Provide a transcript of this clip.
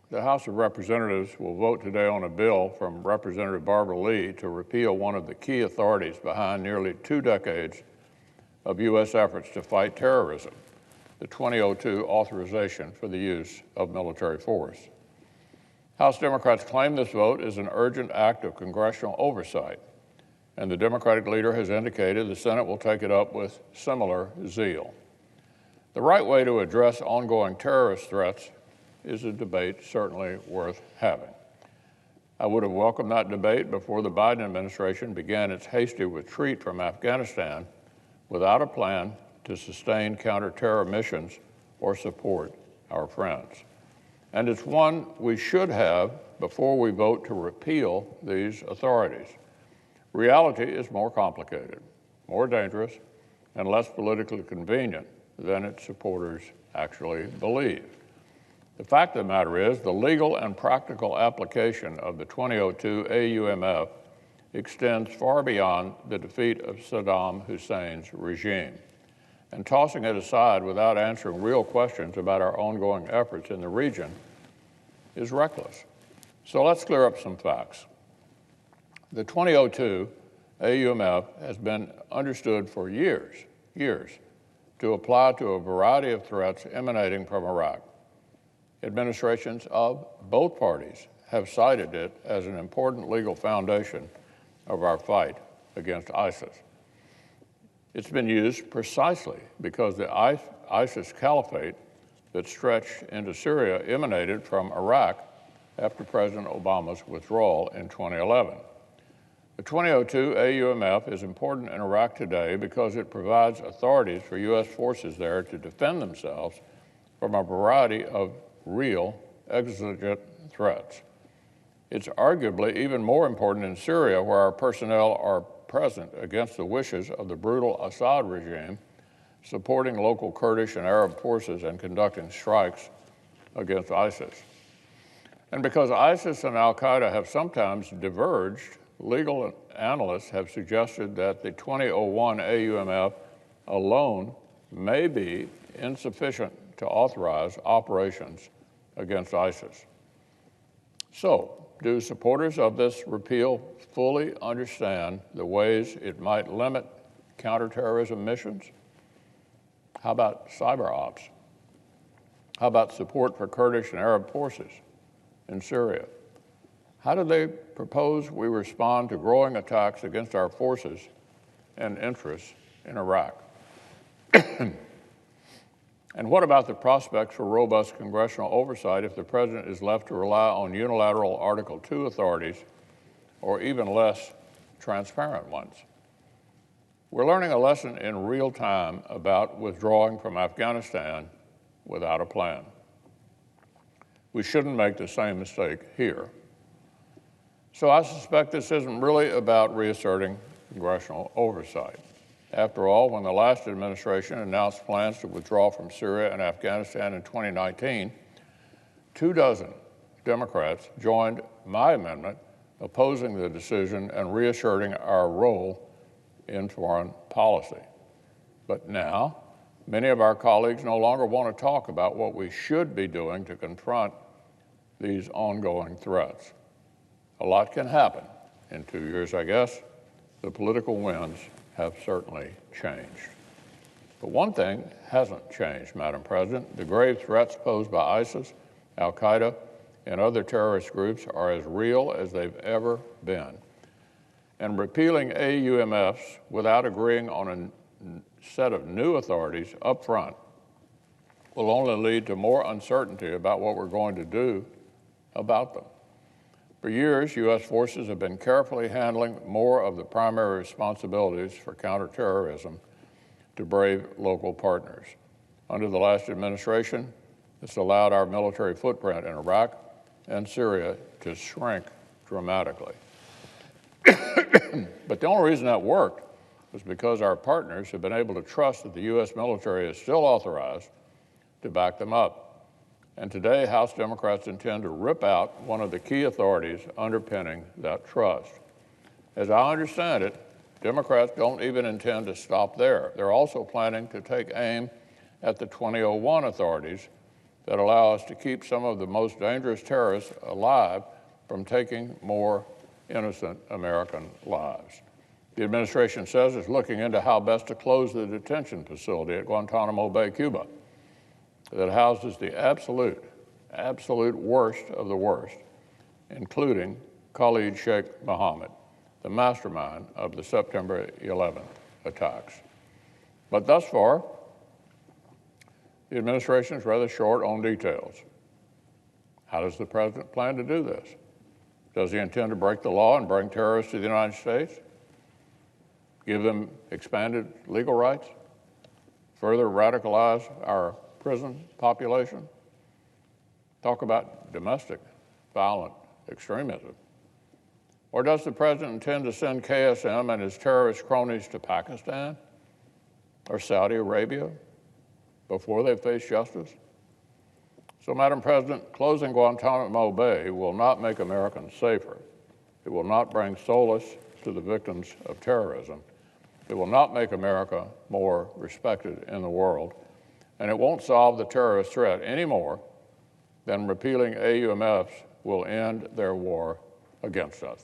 The House of Representatives will vote today on a bill from Representative Barbara Lee to repeal one of the key authorities behind nearly 2 decades of U.S. efforts to fight terrorism, the 2002 authorization for the use of military force. House Democrats claim this vote is an urgent act of congressional oversight, and the Democratic leader has indicated the Senate will take it up with similar zeal. The right way to address ongoing terrorist threats is a debate certainly worth having. I would have welcomed that debate before the Biden administration began its hasty retreat from Afghanistan without a plan to sustain counter-terror missions or support our friends. And it's one we should have before we vote to repeal these authorities. Reality is more complicated, more dangerous, and less politically convenient than its supporters actually believe. The fact of the matter is, the legal and practical application of the 2002 AUMF extends far beyond the defeat of Saddam Hussein's regime. And tossing it aside without answering real questions about our ongoing efforts in the region is reckless. So let's clear up some facts. The 2002 AUMF has been understood for years to apply to a variety of threats emanating from Iraq. Administrations of both parties have cited it as an important legal foundation of our fight against ISIS. It's been used precisely because the ISIS caliphate that stretched into Syria emanated from Iraq after President Obama's withdrawal in 2011. The 2002 AUMF is important in Iraq today because it provides authorities for U.S. forces there to defend themselves from a variety of real exigent threats. It's arguably even more important in Syria, where our personnel are present against the wishes of the brutal Assad regime, supporting local Kurdish and Arab forces and conducting strikes against ISIS. And because ISIS and al-Qaeda have sometimes diverged, legal analysts have suggested that the 2001 AUMF alone may be insufficient to authorize operations against ISIS. So, do supporters of this repeal fully understand the ways it might limit counterterrorism missions? How about cyber ops? How about support for Kurdish and Arab forces in Syria? How do they propose we respond to growing attacks against our forces and interests in Iraq? And what about the prospects for robust congressional oversight if the president is left to rely on unilateral Article II authorities or even less transparent ones? We're learning a lesson in real time about withdrawing from Afghanistan without a plan. We shouldn't make the same mistake here. So I suspect this isn't really about reasserting congressional oversight. After all, when the last administration announced plans to withdraw from Syria and Afghanistan in 2019, 24 Democrats joined my amendment opposing the decision and reasserting our role in foreign policy. But now, many of our colleagues no longer want to talk about what we should be doing to confront these ongoing threats. A lot can happen in 2 years, I guess. The political winds have certainly changed. But one thing hasn't changed, Madam President. The grave threats posed by ISIS, al-Qaeda, and other terrorist groups are as real as they've ever been. And repealing AUMFs without agreeing on a set of new authorities up front will only lead to more uncertainty about what we're going to do about them. For years, U.S. forces have been carefully handling more of the primary responsibilities for counterterrorism to brave local partners. Under the last administration, this allowed our military footprint in Iraq and Syria to shrink dramatically. But the only reason that worked was because our partners have been able to trust that the U.S. military is still authorized to back them up. And today, House Democrats intend to rip out one of the key authorities underpinning that trust. As I understand it, Democrats don't even intend to stop there. They're also planning to take aim at the 2001 authorities that allow us to keep some of the most dangerous terrorists alive from taking more innocent American lives. The administration says it's looking into how best to close the detention facility at Guantanamo Bay, Cuba, that houses the absolute worst of the worst, including Khalid Sheikh Mohammed, the mastermind of the September 11th attacks. But thus far, the administration is rather short on details. How does the president plan to do this? Does he intend to break the law and bring terrorists to the United States? Give them expanded legal rights? Further radicalize our prison population? Talk about domestic violent extremism. Or does the president intend to send KSM and his terrorist cronies to Pakistan or Saudi Arabia before they face justice? So, Madam President, closing Guantanamo Bay will not make Americans safer. It will not bring solace to the victims of terrorism. It will not make America more respected in the world. And it won't solve the terrorist threat any more than repealing AUMFs will end their war against us.